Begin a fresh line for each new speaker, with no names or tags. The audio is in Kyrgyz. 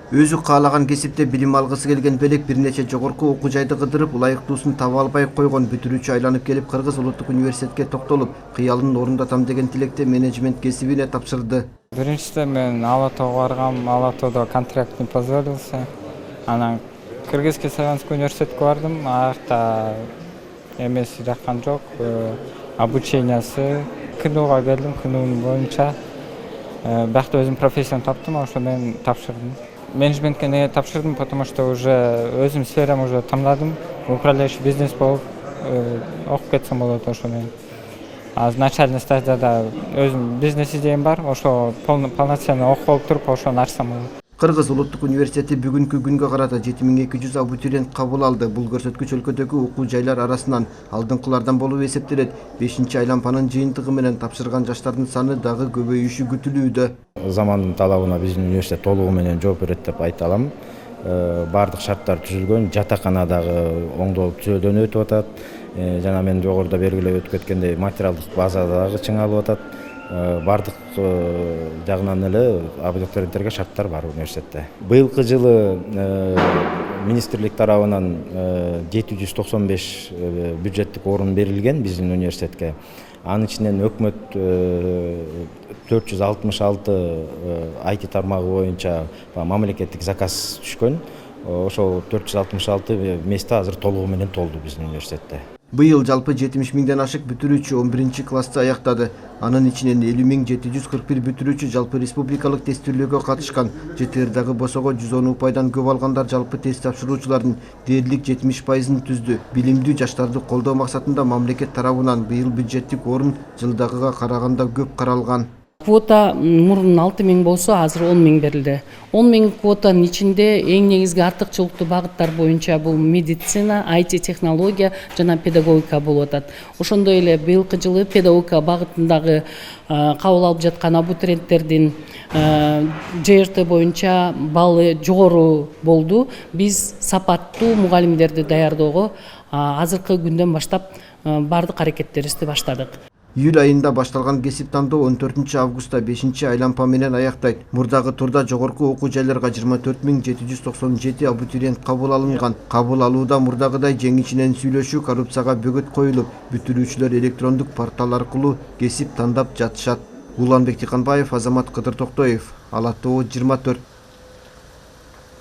Өзү каалаган кесипте билим алгысы келген белек бир нече жогорку окуу жайды кыдырып, ылайыктуусун таба албай койгон бүтүрүүчү айланып келип Кыргыз Улуттук университетке токтолуп, кыялын орундатам деген тилекте менеджмент кесибине тапшырды.
Биринчиден мен Ала Тоого баргам, Ала Тоодо контракт не позволился. Анан Кыргызский Славянский университетке бардым, аякта эмеси жаккан жок, обучениясы. КНУга келдим, КНУнун боюнча. Бакта өзүм профессияны таптым, ошо мен тапшырдым. Менеджментке эмне тапшырдым, потому что уже өзүм сферамды уже тандадым. Управляющий бизнес болуп окуп кетсем болот ошо мен. А начальный стадияда өзүм бизнес идеям бар, ошо полноценно окуп алып туруп ошону ачсам болот.
Кыргыз Улуттук университети бүгүнкү күнгө карата 7200 абитуриент кабыл алды. Бул көрсөткүч өлкөдөгү окуу жайлар арасынан алдыңкылардан болуп эсептелет. 5-айланпанын жыйынтыгы менен тапшырган жаштардын саны дагы көбөйүшү күтүлүүдө.
Замандын талабына биздин университет толугу менен жооп берет деп айта алам. Бардык шарттар түзүлгөн, жатакана дагы оңдолуп түзөөдөн өтүп атат. Жана мен жогоруда белгилеп өтүп кеткендей материалдык база дагы чыңалып атат. Бардык жагынан эле абитуриенттерге шарттар бар университетте. Быйылкы жылы министрлик тарабынан 795 бюджеттик орун берилген биздин университетке. Анын ичинен өкмөт 466 IT тармагы боюнча мамлекеттик заказ түшкөн. Ошол 466 месте азыр толугу менен толду биздин университетте.
Быйыл жалпы 70 миңден ашык бүтүрүүчү 11-классты аяктады. Анын ичинен 50.741 бүтүрүүчү жалпы республикалык тестилөөгө катышкан. ЖТРдагы босого 110 упайдан көп алгандар жалпы тест тапшыруучулардын дээрлик 70%-ын түздү. Билимдүү жаштарды колдоо максатында мамлекет тарабынан быйыл бюджеттик орун жылдагыга караганда көп каралган.
Квота мурун 6 миң болсо, азыр 10 миң берилди. 10 миң квотанын ичинде эң негизги артыкчылыктуу багыттар боюнча бул медицина, IT технология жана педагогика болуп атат. Ошондой эле быйылкы жылы педагогика багытындагы кабыл алып жаткан абитуриенттердин ЖРТ боюнча баллы жогору болду. Биз сапаттуу мугалимдерди даярдоого азыркы күндөн баштап бардык аракеттерибизди баштадык.
Июль айында башталган кесип тандоо 14-августта 5-айланпа менен аяктайт. Мурдагы турда жогорку окуу жайларга 24.797 абитуриент кабыл алынган. Кабыл алууда мурдагыдай жең ичинен сүйлөшүү, коррупцияга бөгөт коюлуп, бүтүрүүчүлөр электрондук портал аркылуу кесип тандап жатышат. Уланбек Тиканбаев, Азамат Кыдыр Токтоев, Ала Тоо 24.